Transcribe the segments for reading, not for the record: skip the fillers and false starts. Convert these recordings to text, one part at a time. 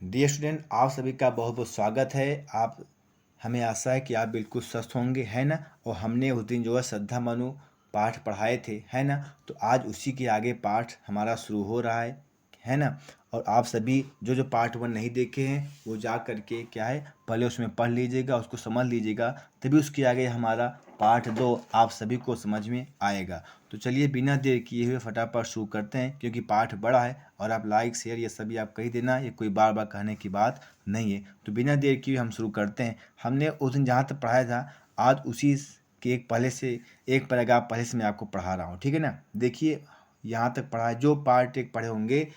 Dear student, आप सभी का बहुत बहुत स्वागत है। आप हमें आशा है कि आप बिल्कुल स्वस्थ होंगे, है ना। और हमने उस दिन जो है श्रद्धा मनु पाठ पढ़ाए थे, है ना। तो आज उसी के आगे पाठ हमारा शुरू हो रहा है ना। और आप सभी जो पार्ट 1 नहीं देखे हैं वो जा करके क्या है पहले उसमें पढ़ लीजिएगा, उसको समझ लीजिएगा, तभी उसके आगे हमारा पार्ट 2 आप सभी को समझ में आएगा। तो चलिए बिना देर किए हुए फटाफट शुरू करते हैं, क्योंकि पाठ बड़ा है और आप लाइक शेयर ये सभी आप कह देना, ये कोई बार बार कहने की बात नहीं है। तो बिना देर किए हम शुरू करते हैं। हमने उस दिन जहाँ तक पढ़ाया था आज उसी के एक पैराग्राफ पहले से मैं आपको पढ़ा रहा हूँ, ठीक है ना। देखिए यहाँ तक पढ़ा है, जो पार्ट 1 पढ़े होंगे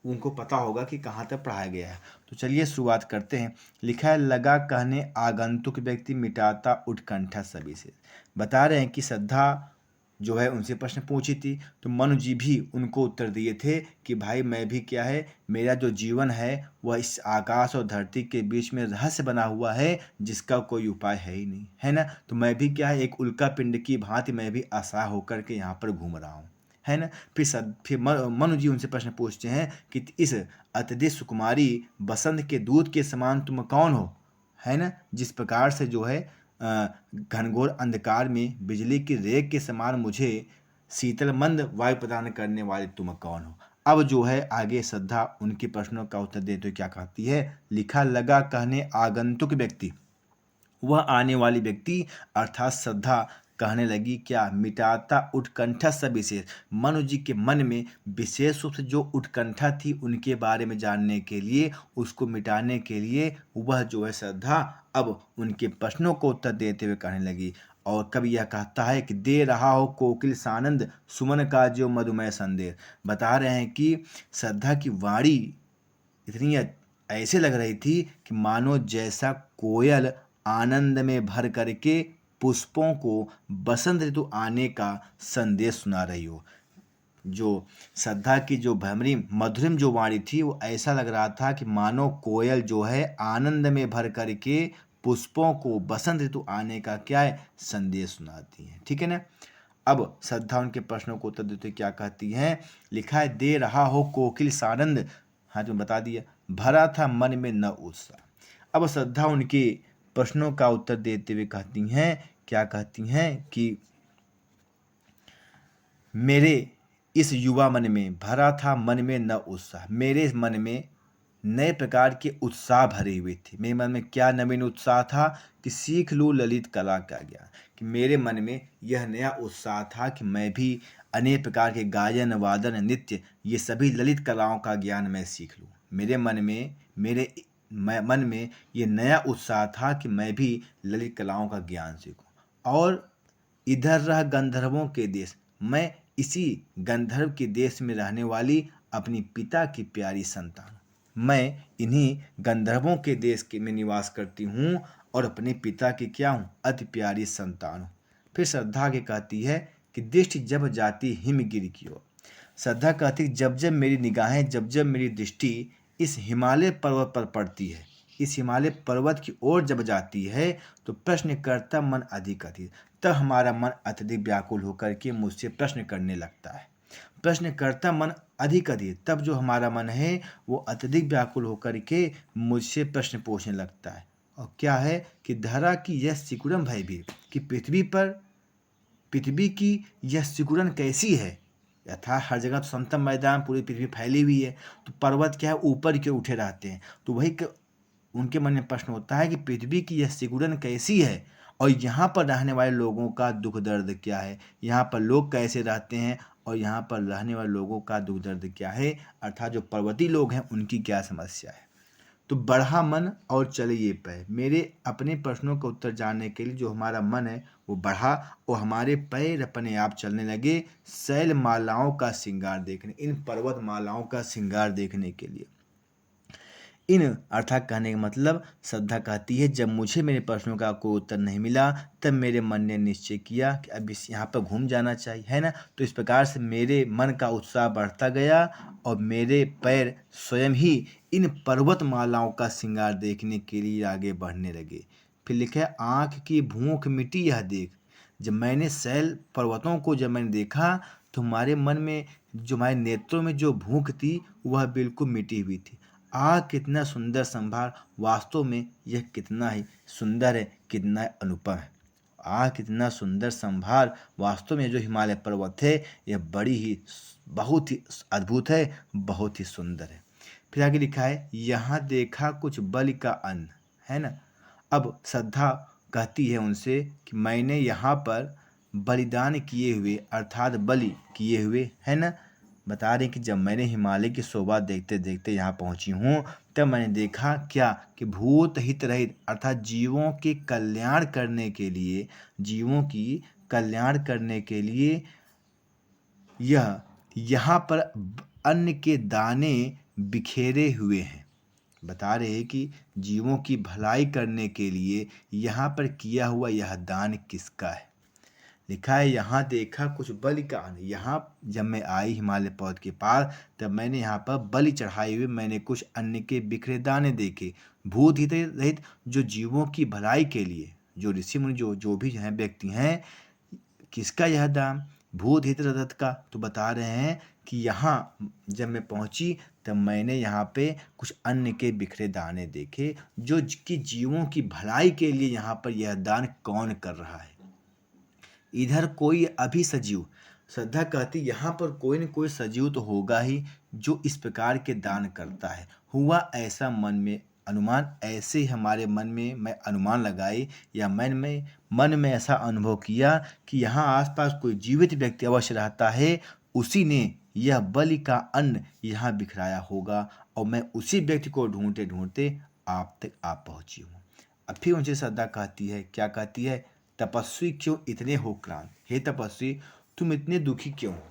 उनको पता होगा कि कहाँ तक पढ़ाया गया है। तो चलिए शुरुआत करते हैं। लिखा है, लगा कहने आगंतुक व्यक्ति मिटाता उत्कंठा सभी से। बता रहे हैं कि श्रद्धा जो है उनसे प्रश्न पूछी थी, तो मनु जी भी उनको उत्तर दिए थे कि भाई मैं भी क्या है, मेरा जो जीवन है वह इस आकाश और धरती के बीच में रहस्य बना हुआ है जिसका कोई उपाय है ही नहीं, है ना। तो मैं भी क्या है, एक उल्का पिंड की भांति मैं भी असहाय होकर के यहाँ पर घूम रहा हूँ, है ना। फिर मनु जी उनसे प्रश्न पूछते हैं कि इस अत्यधिक सुकुमारी बसंत के दूध के समान तुम कौन हो, है ना। जिस प्रकार से जो है घनघोर अंधकार में बिजली की रेख के समान मुझे शीतल मंद वायु प्रदान करने वाले तुम कौन हो। अब जो है आगे श्रद्धा उनके प्रश्नों का उत्तर देते हुए क्या कहती है। लिखा, लगा कहने आगंतुक व्यक्ति, वह आने वाली व्यक्ति अर्थात श्रद्धा कहने लगी क्या, मिटाता उत्कंठा सब विशेष। मनु जी के मन में विशेष रूप से जो उत्कंठा थी उनके बारे में जानने के लिए, उसको मिटाने के लिए वह जो है श्रद्धा अब उनके प्रश्नों को उत्तर देते हुए कहने लगी। और कभी यह कहता है कि दे रहा हो कोकिल सानंद सुमन का जो मधुमय संदेश। बता रहे हैं कि श्रद्धा की वाणी इतनी ऐसे लग रही थी कि मानो जैसा कोयल आनंद में भर करके पुष्पों को बसंत ऋतु आने का संदेश सुना रही हो। जो श्रद्धा की जो भ्रमरी मधुरिम जो वाणी थी वो ऐसा लग रहा था कि मानो कोयल जो है आनंद में भर करके पुष्पों को बसंत ऋतु आने का क्या है संदेश सुनाती है, ठीक है ना। अब श्रद्धा उनके प्रश्नों को उत्तर देते क्या कहती हैं। लिखा है, दे रहा हो कोकिल सानंद, हाँ जो बता दिया, भरा था मन में न उत्साह। अब श्रद्धा उनके प्रश्नों का उत्तर देते हुए कहती हैं, क्या कहती हैं कि मेरे इस युवा मन में भरा था मन में न उत्साह। मेरे मन में नए प्रकार के उत्साह भरे हुए थे। मेरे मन में क्या नवीन उत्साह था कि सीख लूँ ललित कला का ज्ञान। कि मेरे मन में यह नया उत्साह था कि मैं भी अनेक प्रकार के गायन वादन नृत्य ये सभी ललित कलाओं का ज्ञान मैं सीख लूँ। मेरे मन में ये नया उत्साह था कि मैं भी ललित कलाओं का ज्ञान सीखूं। और इधर रह गंधर्वों के देश, मैं इसी गंधर्व के देश में रहने वाली अपनी पिता की प्यारी संतान। मैं इन्हीं गंधर्वों के देश के में निवास करती हूँ और अपने पिता की क्या हूँ, अति प्यारी संतान हूँ। फिर श्रद्धा के कहती है कि दृष्टि जब जाती हिमगिरी की ओर। श्रद्धा कहती जब जब मेरी निगाहें, जब जब मेरी दृष्टि इस हिमालय पर्वत पर पड़ती है, इस हिमालय पर्वत की ओर जब जाती है तो प्रश्न करता मन अधिक तब हमारा मन अत्यधिक व्याकुल होकर के मुझसे प्रश्न करने लगता है। प्रश्न करता मन अधिक तब जो हमारा मन है वो अत्यधिक व्याकुल होकर के मुझसे प्रश्न पूछने लगता है। और क्या है कि धरा की यह सिकुड़न भय भी कि पृथ्वी की यह सिकुड़न कैसी है। यथा हर जगह तो समतल मैदान पूरी पृथ्वी फैली हुई है, तो पर्वत क्या है ऊपर के उठे रहते हैं। तो वही उनके मन में प्रश्न होता है कि पृथ्वी की यह सिकुड़न कैसी है और यहाँ पर रहने वाले लोगों का दुख दर्द क्या है, यहाँ पर लोग कैसे रहते हैं और यहाँ पर रहने वाले लोगों का दुख दर्द क्या है, अर्थात जो पर्वतीय लोग हैं उनकी क्या समस्या है। तो बढ़ा मन और चले ये पैर। मेरे अपने प्रश्नों का उत्तर जानने के लिए जो हमारा मन है वो बढ़ा और हमारे पैर अपने आप चलने लगे शैल मालाओं का श्रृंगार देखने, इन पर्वत मालाओं का श्रृंगार देखने के लिए। इन अर्थात कहने का मतलब श्रद्धा कहती है जब मुझे मेरे प्रश्नों का कोई उत्तर नहीं मिला तब मेरे मन ने निश्चय किया कि अब इस यहाँ पर घूम जाना चाहिए, है ना। तो इस प्रकार से मेरे मन का उत्साह बढ़ता गया और मेरे पैर स्वयं ही इन पर्वत मालाओं का श्रृंगार देखने के लिए आगे बढ़ने लगे। फिर लिखा है, आँख की भूख मिटी यह देख। जब मैंने शैल पर्वतों को जब मैंने देखा तो हमारे मन में जो हमारे नेत्रों में जो भूख थी वह बिल्कुल मिटी हुई थी। कितना सुंदर संभार, वास्तव में यह कितना ही सुंदर है, कितना ही अनुपम है। कितना सुंदर संभार, वास्तव में जो हिमालय पर्वत है यह बहुत ही अद्भुत है, बहुत ही सुंदर है। फिर आगे लिखा है, यहाँ देखा कुछ बलि का अन्न, है ना। अब श्रद्धा कहती है उनसे कि मैंने यहाँ पर बलिदान किए हुए, अर्थात बलि किए हुए, है ना। बता रहे कि जब मैंने हिमालय की शोभा देखते देखते यहाँ पहुँची हूँ, तब मैंने देखा क्या कि भूत हित रहित, अर्थात जीवों के कल्याण करने के लिए, जीवों की कल्याण करने के लिए यह यहाँ पर अन्न के दाने बिखेरे हुए हैं। बता रहे हैं कि जीवों की भलाई करने के लिए यहाँ पर किया हुआ यह दान किसका है। लिखा है, यहाँ देखा कुछ बलि का अन्न। यहाँ जब मैं आई हिमालय पर्वत के पास, तब मैंने यहाँ पर बलि चढ़ाए हुए मैंने कुछ अन्न के बिखरे दाने देखे, भूत हित रहित, जो जीवों की भलाई के लिए, जो ऋषि मुनि जो भी हैं व्यक्ति हैं, किसका यह दान, भूत हित रहित का। तो बता रहे हैं कि यहाँ जब मैं पहुँची, तब मैंने यहाँ पे कुछ अन्न के बिखरे दाने देखे, जो कि जीवों की भलाई के लिए यहाँ पर यह दान कौन कर रहा है। इधर कोई अभी सजीव, श्रद्धा कहती यहाँ पर कोई न कोई सजीव तो होगा ही जो इस प्रकार के दान करता है। हुआ ऐसा मन में अनुमान, ऐसे हमारे मन में मैं अनुमान लगाई, या मन में ऐसा अनुभव किया कि यहाँ आसपास कोई जीवित व्यक्ति अवश्य रहता है, उसी ने यह बलि का अन्न यहाँ बिखराया होगा, और मैं उसी व्यक्ति को ढूंढते ढूंढते आप तक आ पहुँची हूँ। अब फिर मुझे श्रद्धा कहती है, क्या कहती है, तपस्वी क्यों इतने हो क्रांत, हे तपस्वी तुम इतने दुखी क्यों हो,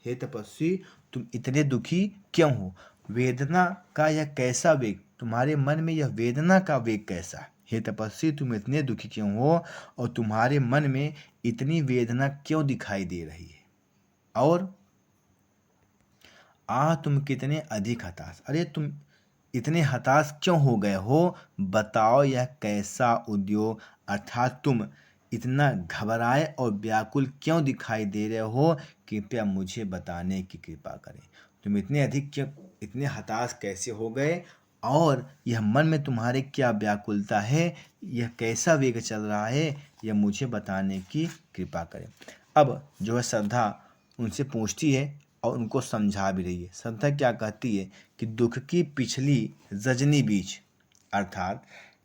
हे तपस्वी तुम इतने दुखी क्यों हो। वेदना का यह कैसा वेग, तुम्हारे मन में यह वेदना का वेग कैसा है, हे तपस्वी तुम इतने दुखी क्यों हो, और तुम्हारे मन में इतनी वेदना क्यों दिखाई दे रही है। और तुम कितने अधिक हताश, अरे तुम इतने हताश क्यों हो गए हो, बताओ यह कैसा उद्योग, अर्थात तुम इतना घबराए और व्याकुल क्यों दिखाई दे रहे हो, कृपया मुझे बताने की कृपा करें। तुम इतने हताश कैसे हो गए, और यह मन में तुम्हारे क्या व्याकुलता है, यह कैसा वेग चल रहा है, यह मुझे बताने की कृपा करें। अब जो है श्रद्धा उनसे पूछती है और उनको समझा भी रही है। श्रद्धा क्या कहती है कि दुख की पिछली रजनी बीच, अर्थात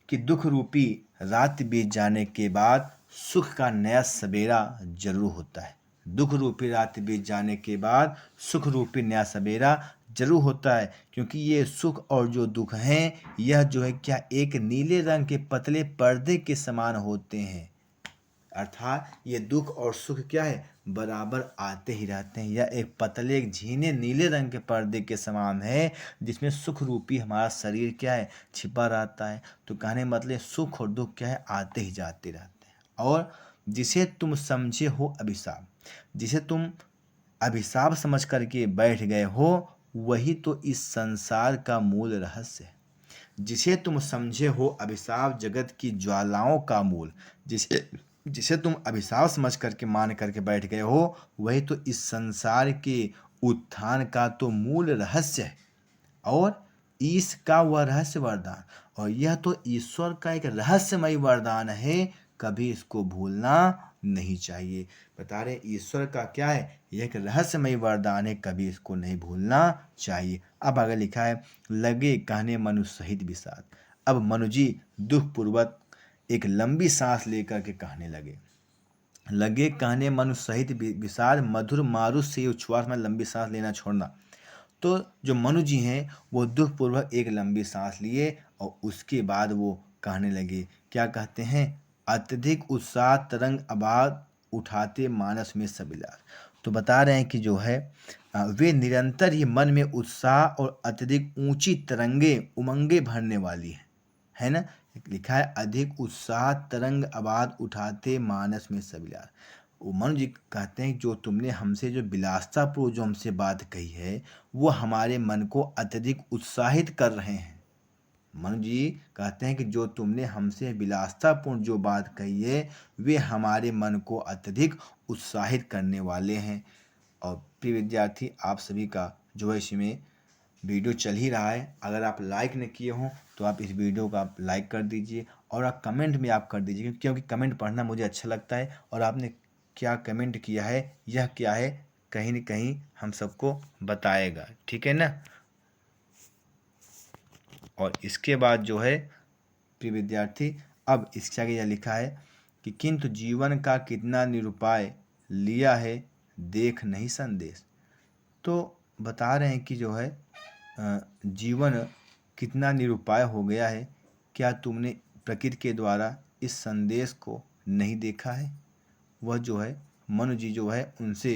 कि दुख रूपी रात बीत जाने के बाद सुख का नया सवेरा जरूर होता है। दुख रूपी रात बीत जाने के बाद सुख रूपी नया सवेरा जरूर होता है, क्योंकि ये सुख और जो दुख हैं, यह जो है क्या एक नीले रंग के पतले पर्दे के समान होते हैं। अर्थात ये दुख और सुख क्या है, बराबर आते ही रहते हैं। यह एक पतले झीने नीले रंग के पर्दे के समान है, जिसमें सुख रूपी हमारा शरीर क्या है, छिपा रहता है। तो कहने मतलब सुख और दुख क्या है, आते ही जाते रहते हैं। और जिसे तुम समझे हो अभिशाप, जिसे तुम अभिशाप समझ करके बैठ गए हो, वही तो इस संसार का मूल रहस्य है। जिसे तुम समझे हो अभिशाप जगत की ज्वालाओं का मूल, जिसे तुम अभिशाप समझ करके मान करके बैठ गए हो, वही तो इस संसार के उत्थान का तो मूल रहस्य है। और इसका वह रहस्य वरदान, और यह तो ईश्वर का एक रहस्यमय वरदान है, कभी इसको भूलना नहीं चाहिए। बता रहे ईश्वर का क्या है, यह एक रहस्यमय वरदान है, कभी इसको नहीं भूलना चाहिए। अब आगे लिखा है, लगे कहने मनु सहित विषाद। अब मनु जी दुख पूर्वक एक लंबी सांस लेकर के कहने लगे कहने मनु सहित विषाद, मधुर मारुत से उच्छ्वास में लंबी सांस लेना छोड़ना। तो जो मनु जी हैं वो दुखपूर्वक एक लंबी सांस लिए, और उसके बाद वो कहने लगे, क्या कहते हैं, अत्यधिक उत्साह तरंग आवाज उठाते मानस में सबिलास। तो बता रहे हैं कि जो है वे निरंतर ही मन में उत्साह और अत्यधिक ऊंची तरंगे उमंगे भरने वाली है ना। लिखा है, अधिक उत्साह तरंग आवाज उठाते मानस में सबिलास। मनु जी कहते हैं जो तुमने हमसे जो विलासतापूर्व जो हमसे बात कही है, वो हमारे मन को अत्यधिक उत्साहित कर रहे हैं। मनु जी कहते हैं कि जो तुमने हमसे विलासतापूर्ण जो बात कही है, वे हमारे मन को अत्यधिक उत्साहित करने वाले हैं। और प्रिय विद्यार्थी, आप सभी का जो है इसमें वीडियो चल ही रहा है, अगर आप लाइक नहीं किए हों तो आप इस वीडियो को आप लाइक कर दीजिए और आप कमेंट भी आप कर दीजिए, क्योंकि कमेंट पढ़ना मुझे अच्छा लगता है और आपने क्या कमेंट किया है, यह क्या है, कहीं न कहीं हम सबको बताएगा, ठीक है ना। और इसके बाद जो है प्रिय विद्यार्थी, अब इसके आगे यह लिखा है कि किंतु जीवन का कितना निरुपाय लिया है देख नहीं संदेश। तो बता रहे हैं कि जो है जीवन कितना निरुपाय हो गया है, क्या तुमने प्रकृति के द्वारा इस संदेश को नहीं देखा है। वह जो है मनु जी जो है उनसे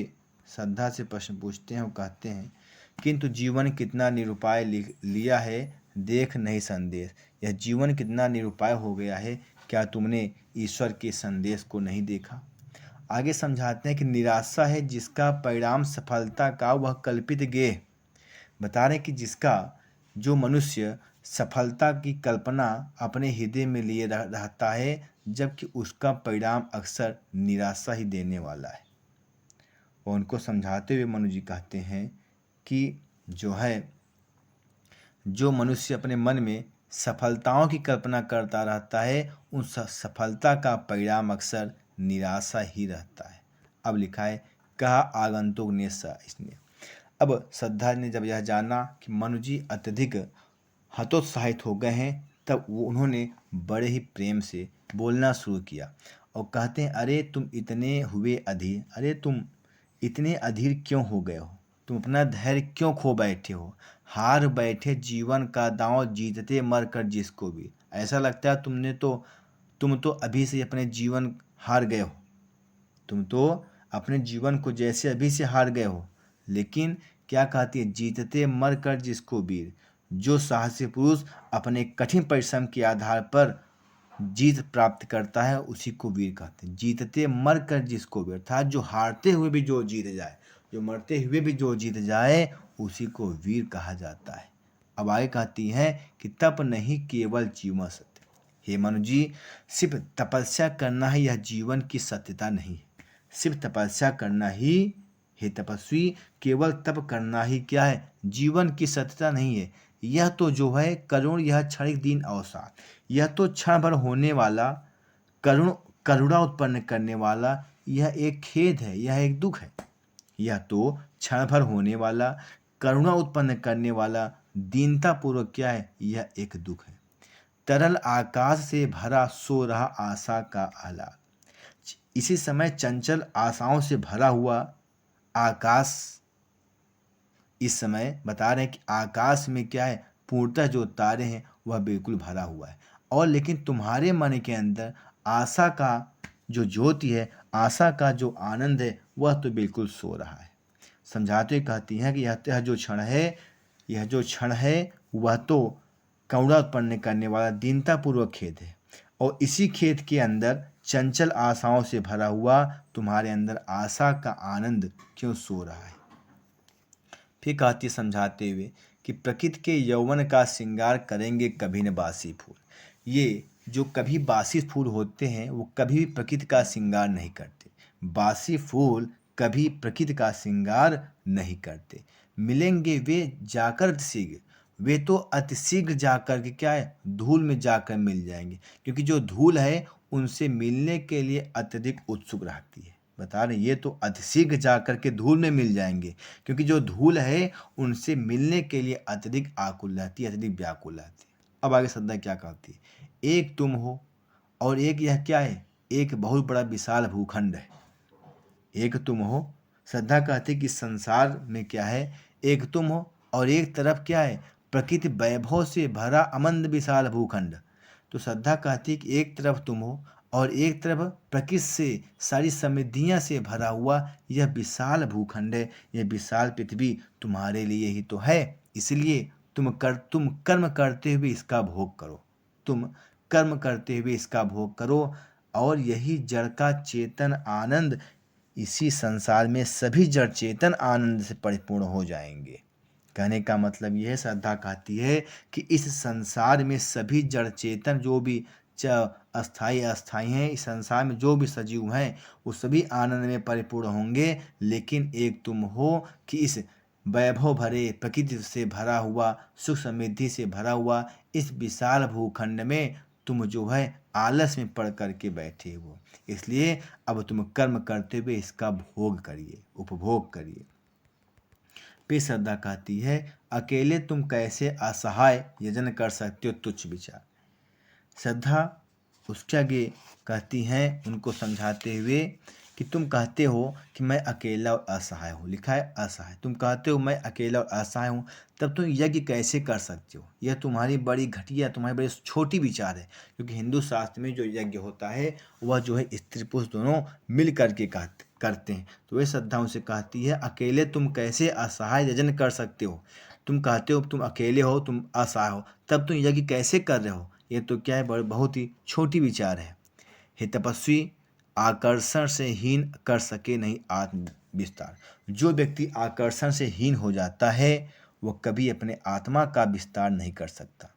श्रद्धा से प्रश्न पूछते हैं और कहते हैं किंतु जीवन कितना निरुपाय लिया है देख नहीं संदेश। यह जीवन कितना निरुपाय हो गया है, क्या तुमने ईश्वर के संदेश को नहीं देखा। आगे समझाते हैं कि निराशा है जिसका परिणाम सफलता का वह कल्पित गेह। बता रहे हैं कि जिसका जो मनुष्य सफलता की कल्पना अपने हृदय में लिए रहता है, जबकि उसका परिणाम अक्सर निराशा ही देने वाला है। और उनको समझाते हुए मनु जी कहते हैं कि जो है जो मनुष्य अपने मन में सफलताओं की कल्पना करता रहता है, उन सफलता का परिणाम अक्सर निराशा ही रहता है। अब लिखा है कहा आगंतुक ने इसने। अब श्रद्धा ने जब यह जाना कि मनु जी अत्यधिक हतोत्साहित हो गए हैं, तब वो उन्होंने बड़े ही प्रेम से बोलना शुरू किया और कहते हैं अरे तुम इतने हुए अधीर, अरे तुम इतने अधीर क्यों हो गए हो, तुम अपना धैर्य क्यों खो बैठे हो, हार बैठे जीवन का दांव जीतते मर कर जिसको भी। ऐसा लगता है तुम तो अभी से अपने जीवन हार गए हो, तुम तो अपने जीवन को जैसे अभी से हार गए हो। लेकिन क्या कहती है, जीतते मर कर जिसको वीर, जो साहसी पुरुष अपने कठिन परिश्रम के आधार पर जीत प्राप्त करता है उसी को वीर कहते हैं। जीतते मर कर जिसको वीर, अर्थात जो हारते हुए भी जो जीत जाए, जो मरते हुए भी जो जीत जाए, उसी को वीर कहा जाता है। अब आगे कहती है कि तप नहीं केवल जीवन सत्य। हे मनु जी, सिर्फ तपस्या करना ही यह जीवन की सत्यता नहीं है। सिर्फ तपस्या करना ही, हे तपस्वी, केवल तप करना ही क्या है, जीवन की सत्यता नहीं है। यह तो जो है करुण, यह क्षणिक दिन अवसाद, यह तो क्षण भर होने वाला करुणा उत्पन्न करने वाला यह एक खेद है, यह एक दुख है। यह तो क्षण भर होने वाला करुणा उत्पन्न करने वाला दीनता पूर्वक क्या है, यह एक दुख है। तरल आकाश से भरा सो रहा आशा का आह्लाद। इसी समय चंचल आशाओं से भरा हुआ आकाश, इस समय बता रहे हैं कि आकाश में क्या है, पूर्णतः जो तारे हैं वह बिल्कुल भरा हुआ है, और लेकिन तुम्हारे मन के अंदर आशा का जो ज्योति है, आशा का जो आनंद है, वह तो बिल्कुल सो रहा है। समझाते हुए कहती हैं कि यह जो क्षण है वह तो करुणा उत्पन्न करने वाला दीनतापूर्वक खेद है, और इसी खेद के अंदर चंचल आशाओं से भरा हुआ तुम्हारे अंदर आशा का आनंद क्यों सो रहा है। फिर कहती समझाते हुए कि प्रकृति के यौवन का श्रृंगार करेंगे कभी न बासी फूल। ये जो कभी बासी फूल होते हैं वो कभी भी प्रकृति का श्रृंगार नहीं करते। बासी फूल कभी प्रकृति का श्रृंगार नहीं करते। मिलेंगे वे जाकर शीघ्र, वे तो अतिशीघ्र जाकर के क्या है, धूल में जाकर मिल जाएंगे, क्योंकि जो धूल है उनसे मिलने के लिए अत्यधिक उत्सुक रहती है। बता रहे ये तो अतिशीघ्र जाकर के धूल में मिल जाएंगे, क्योंकि जो धूल है उनसे मिलने के लिए अत्यधिक आकुल रहती है, अत्यधिक व्याकुल रहती है। अब आगे श्रद्धा क्या कहती है, एक तुम हो और एक यह क्या है, एक बहुत बड़ा विशाल भूखंड है। एक तुम हो, श्रद्धा कहती कि संसार में क्या है, एक तुम हो और एक तरफ क्या है, प्रकृति वैभव से भरा अमंद विशाल भूखंड। तो श्रद्धा कहती कि एक तरफ तुम हो और एक तरफ प्रकृति से सारी समृद्धियां से भरा हुआ यह विशाल भूखंड है, यह विशाल पृथ्वी तुम्हारे लिए ही तो है। इसलिए तुम कर्म करते हुए इसका भोग करो, तुम कर्म करते हुए इसका भोग करो, और यही जड़ का चेतन आनंद, इसी संसार में सभी जड़ चेतन आनंद से परिपूर्ण हो जाएंगे। कहने का मतलब यह, श्रद्धा कहती है कि इस संसार में सभी जड़ चेतन जो भी अस्थाई अस्थाई हैं, इस संसार में जो भी सजीव हैं वो सभी आनंद में परिपूर्ण होंगे। लेकिन एक तुम हो कि इस वैभव भरे, प्रकृति से भरा हुआ, सुख समृद्धि से भरा हुआ इस विशाल भूखंड में तुम जो है आलस में पड़ करके बैठे हो। इसलिए अब तुम कर्म करते हुए इसका भोग करिए, उपभोग करिए। फिर श्रद्धा कहती है, अकेले तुम कैसे असहाय यजन कर सकते हो तुच्छ विचार। श्रद्धा उसके आगे कहती हैं, उनको समझाते हुए कि तुम कहते हो कि मैं अकेला और असहाय हूँ, लिखा है असहाय, तुम कहते हो मैं अकेला और असहाय हूँ, तब तुम यज्ञ कैसे कर सकते हो? यह तुम्हारी बड़ी घटिया, तुम्हारी बड़ी छोटी विचार है। क्योंकि हिंदू शास्त्र में जो यज्ञ होता है वह जो है स्त्री पुरुष दोनों मिल करके करते हैं। तो वह श्रद्धा उनसे कहती है, अकेले तुम कैसे असहाय यजन कर सकते हो? तुम कहते हो तुम अकेले हो, तुम असहाय हो, तब तुम यज्ञ कैसे कर रहे हो? ये तो क्या है, बहुत ही छोटी विचार है। हे तपस्वी, आकर्षण से हीन कर सके नहीं आत्म विस्तार। जो व्यक्ति आकर्षण से हीन हो जाता है वह कभी अपने आत्मा का विस्तार नहीं कर सकता।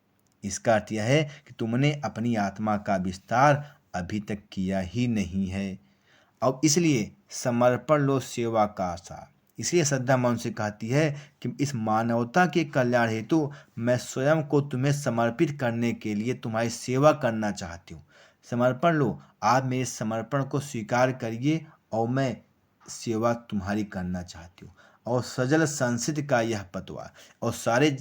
इसका अर्थ यह है कि तुमने अपनी आत्मा का विस्तार अभी तक किया ही नहीं है। अब इसलिए समर्पण लो सेवा का आशा। इसलिए श्रद्धा मन से कहती है कि इस मानवता के कल्याण हेतु मैं स्वयं को तुम्हें समर्पित करने के लिए तुम्हारी सेवा करना चाहती हूँ। समर्पण लो, आप मेरे समर्पण को स्वीकार करिए और मैं सेवा तुम्हारी करना चाहती हूँ। और सजल संसित का यह पतवार, और सारे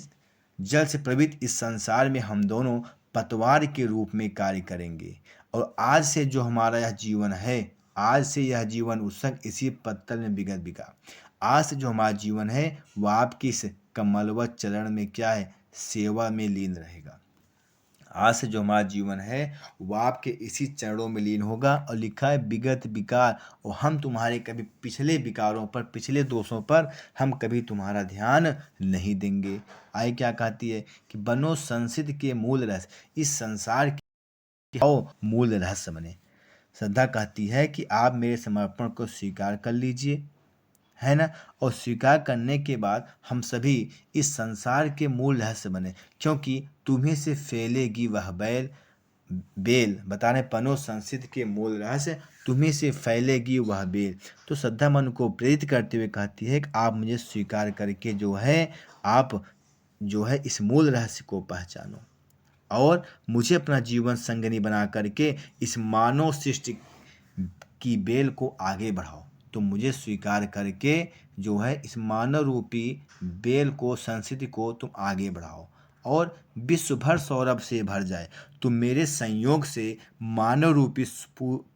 जल से प्रवृत्त इस संसार में हम दोनों पतवार के रूप में कार्य करेंगे। और आज से जो हमारा यह जीवन है, आज से यह जीवन उत्संग इसी पत्तल में बिगड़ बिका। आज से जो हमारा जीवन है वह आपकी इस कमलवत चरण में क्या है, सेवा में लीन रहेगा। आज से जो हमारा जीवन है वह आपके इसी चरणों में लीन होगा। और लिखा है विगत विकार, और हम तुम्हारे कभी पिछले विकारों पर, पिछले दोषों पर हम कभी तुम्हारा ध्यान नहीं देंगे। आय क्या कहती है कि बनो संसिद के मूल रहस्य, इस संसार के मूल रहस्य बने। श्रद्धा कहती है कि आप मेरे समर्पण को स्वीकार कर लीजिए, है ना। और स्वीकार करने के बाद हम सभी इस संसार के मूल रहस्य बने, क्योंकि तुम्हें से फैलेगी वह बेल बताने पनो संसिद के मूल रहस्य, तुम्हें से फैलेगी वह बेल। तो श्रद्धा मन को प्रेरित करते हुए कहती है कि आप मुझे स्वीकार करके जो है आप जो है इस मूल रहस्य को पहचानो और मुझे अपना जीवन संगिनी बना करके इस मानव सृष्टि की बेल को आगे बढ़ाओ। तो मुझे स्वीकार करके जो है इस मानव रूपी बेल को, संस्कृति को तुम आगे बढ़ाओ और विश्व भर सौरभ से भर जाए। तुम मेरे संयोग से मानव रूपी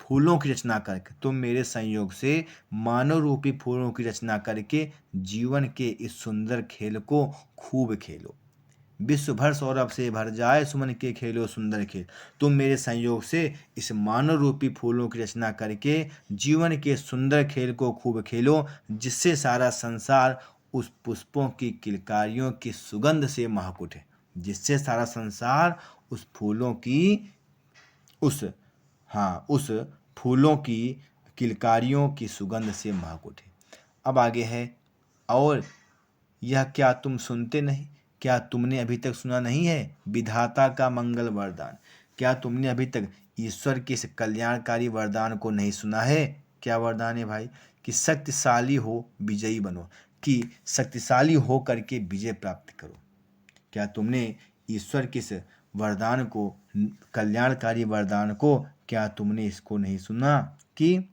फूलों की रचना करके, तुम मेरे संयोग से मानव रूपी फूलों की रचना करके जीवन के इस सुंदर खेल को खूब खेलो। विश्व भर सौरभ से भर जाए सुमन के खेलो सुंदर खेल। तुम मेरे संयोग से इस मानव रूपी फूलों की रचना करके जीवन के सुंदर खेल को खूब खेलो, जिससे सारा संसार उस पुष्पों की किलकारियों की सुगंध से महक उठे। जिससे सारा संसार उस फूलों की उस फूलों की किलकारियों की सुगंध से महक उठे। अब आगे है, और यह क्या तुम सुनते नहीं? क्या तुमने अभी तक सुना नहीं है विधाता का मंगल वरदान? क्या तुमने अभी तक ईश्वर के इस कल्याणकारी वरदान को नहीं सुना है? क्या वरदान है भाई? कि शक्तिशाली हो, विजयी बनो, कि शक्तिशाली हो करके विजय प्राप्त करो। क्या तुमने ईश्वर के इस वरदान को, कल्याणकारी वरदान को, क्या तुमने इसको नहीं सुना कि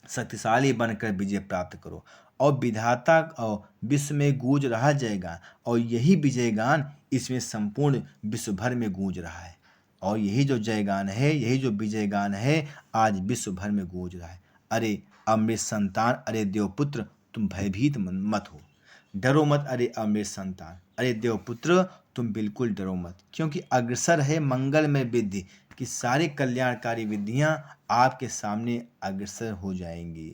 शक्तिशाली बनकर विजय प्राप्त करो और विधाता और विश्व में गूंज रहा जयगान, और यही विजय गान इसमें संपूर्ण विश्व भर में गूंज रहा है। और यही जो जयगान है, यही जो विजय गान है आज विश्व भर में गूंज रहा है। अरे अमृत संतान, अरे देवपुत्र, तुम भयभीत मत हो, डरो मत। अरे अमृत संतान, अरे देवपुत्र, तुम बिल्कुल डरो मत, क्योंकि अग्रसर है मंगल में विद्धि, कि सारी कल्याणकारी विधियां आपके सामने अग्रसर हो जाएंगी,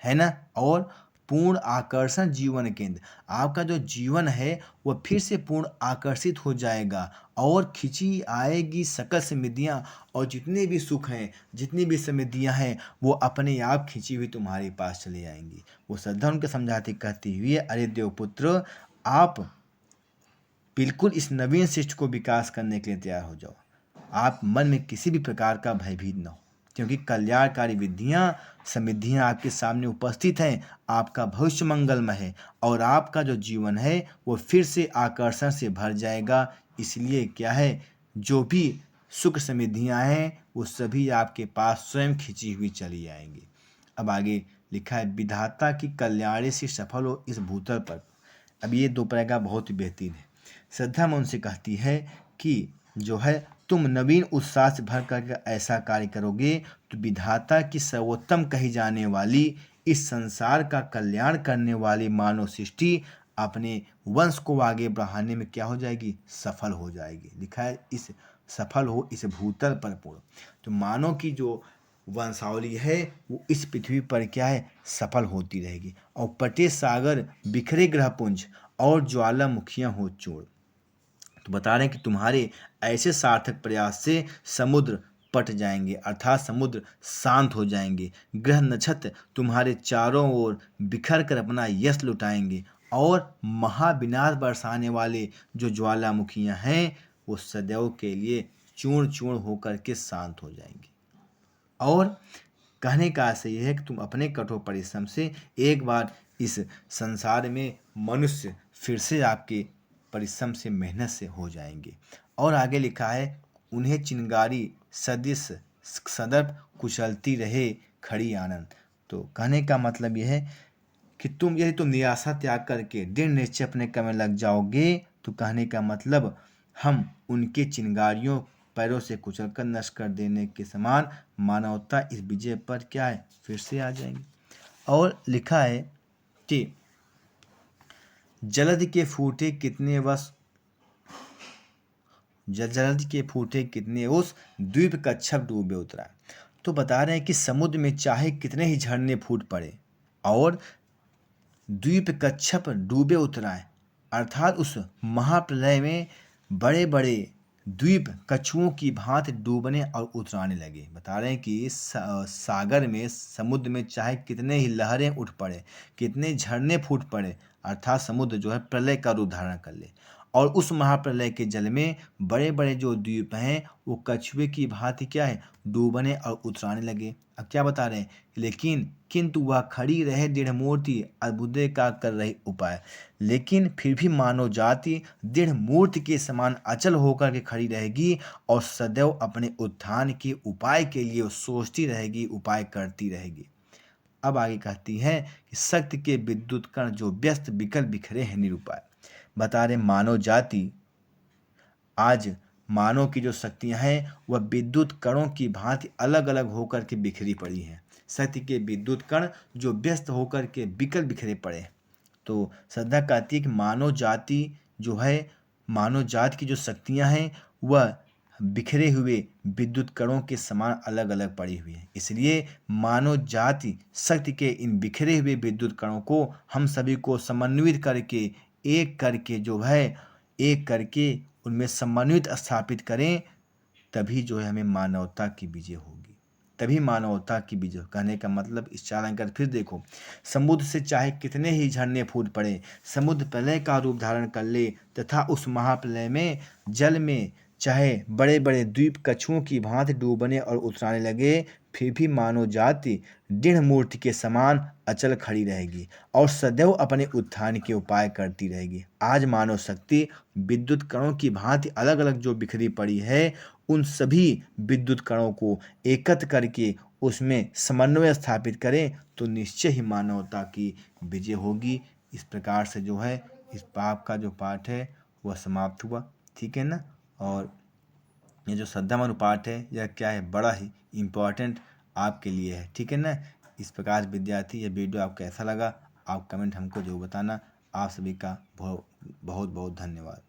है ना। और पूर्ण आकर्षण जीवन केंद्र, आपका जो जीवन है वह फिर से पूर्ण आकर्षित हो जाएगा और खिंची आएगी सकल समृद्धियाँ, और जितने भी सुख हैं, जितनी भी समृद्धियाँ हैं, वो अपने आप खिंची हुई तुम्हारे पास चली आएंगी। वो श्रद्धा उनके समझाती कहती हुई है, अरे देवपुत्र, आप बिल्कुल इस नवीन सृष्टि को विकास करने के लिए तैयार हो जाओ। आप मन में किसी भी प्रकार का भयभीत न हो, क्योंकि कल्याणकारी विधियाँ समृद्धियाँ आपके सामने उपस्थित हैं। आपका भविष्य मंगलमय है और आपका जो जीवन है वो फिर से आकर्षण से भर जाएगा। इसलिए क्या है, जो भी सुख समृद्धियाँ हैं वो सभी आपके पास स्वयं खिंची हुई चली आएंगी। अब आगे लिखा है, विधाता की कल्याणी से सफल हो इस भूतल पर। अब ये दो पैरा बहुत ही बेहतरीन है। श्रद्धा मन से कहती है कि जो है तुम नवीन उत्साह से भर करके ऐसा कार्य करोगे तो विधाता की सर्वोत्तम कही जाने वाली इस संसार का कल्याण करने वाली मानव सृष्टि अपने वंश को आगे बढ़ाने में क्या हो जाएगी, सफल हो जाएगी। लिखा है इस सफल हो इस भूतल पर पूर्ण। तो मानव की जो वंशावली है वो इस पृथ्वी पर क्या है, सफल होती रहेगी। और पटे सागर बिखरे ग्रहपुंज और ज्वालामुखियां हो चूर। तो बता रहे हैं कि तुम्हारे ऐसे सार्थक प्रयास से समुद्र पट जाएंगे, अर्थात समुद्र शांत हो जाएंगे। ग्रह नक्षत्र तुम्हारे चारों ओर बिखर कर अपना यश लुटाएंगे और महाविनाश बरसाने वाले जो ज्वालामुखियां हैं वो सदैव के लिए चूर्ण चूर्ण होकर के शांत हो जाएंगी। और कहने का आशय यह है कि तुम अपने कठोर परिश्रम से एक बार इस संसार में मनुष्य फिर से आपके परिश्रम से, मेहनत से हो जाएंगे। और आगे लिखा है, उन्हें चिंगारी सदिश सदर्प कुचलती रहे खड़ी आनंद। तो कहने का मतलब यह है कि यदि तुम निराशा त्याग करके दृढ़ निश्चय अपने काम में लग जाओगे तो कहने का मतलब हम उनके चिंगारियों पैरों से कुचलकर नष्ट कर देने के समान मानवता इस विजय पर क्या है, फिर से आ जाएंगी। और लिखा है कि जलद के फूटे कितने वश, जलद के फूटे कितने उस द्वीप कच्छप डूबे उतरा। तो बता रहे हैं कि समुद्र में चाहे कितने ही झरने फूट पड़े और द्वीप कच्छप डूबे उतराए, अर्थात उस महाप्रलय में बड़े बड़े द्वीप कछुओं की भांति डूबने और उतराने लगे। बता रहे हैं कि सागर में, समुद्र में चाहे कितने ही लहरें उठ पड़े, कितने झरने फूट पड़े, अर्थात समुद्र जो है प्रलय का रूप धारण कर ले और उस महाप्रलय के जल में बड़े बड़े जो द्वीप हैं वो कछुए की भांति क्या है, डूबने और उतराने लगे। अब क्या बता रहे हैं, लेकिन किंतु वह खड़ी रहे दृढ़ मूर्ति अद्भुत का कर रही उपाय। लेकिन फिर भी मानव जाति दृढ़ मूर्ति के समान अचल होकर के खड़ी रहेगी और सदैव अपने उत्थान के उपाय के लिए सोचती रहेगी, उपाय करती रहेगी। अब आगे कहती है कि शक्ति के विद्युत कण जो व्यस्त विकल बिखरे हैं निरुपाय। बता रहे मानव जाति आज, मानव की जो शक्तियां हैं वह विद्युत कणों की भांति अलग अलग होकर के बिखरी पड़ी हैं। शक्ति के विद्युत कण जो व्यस्त होकर के बिकल बिखरे पड़े। तो श्रद्धा कहती है कि मानव जाति जो है, मानव जाति की जो शक्तियां हैं वह बिखरे हुए विद्युत कणों के समान अलग अलग पड़ी हुई है। इसलिए मानव जाति शक्ति के इन बिखरे हुए विद्युत कणों को हम सभी को समन्वित करके, एक करके जो है, एक करके उनमें समन्वित स्थापित करें, तभी जो है हमें मानवता की विजय होगी, तभी मानवता की विजय। कहने का मतलब इस चालन कर फिर देखो, समुद्र से चाहे कितने ही झरने फूट पड़े, समुद्र प्रलय का रूप धारण कर ले तथा उस महाप्रलय में जल में चाहे बड़े बड़े द्वीप कछुओं की भांति डूबने और उतराने लगे, फिर भी मानव जाति दृढ़ मूर्ति के समान अचल खड़ी रहेगी और सदैव अपने उत्थान के उपाय करती रहेगी। आज मानव शक्ति विद्युत कणों की भांति अलग अलग जो बिखरी पड़ी है, उन सभी विद्युत कणों को एकत्र करके उसमें समन्वय स्थापित करें तो निश्चय ही मानवता की विजय होगी। इस प्रकार से जो है इस पाप का जो पाठ है वह समाप्त हुआ। ठीक है ना। और ये जो श्रद्धामनु पाठ है यह क्या है, बड़ा ही इम्पोर्टेंट आपके लिए है। ठीक है ना। इस प्रकार विद्यार्थी ये वीडियो आपको कैसा लगा, आप कमेंट हमको जो बताना। आप सभी का बहुत बहुत धन्यवाद।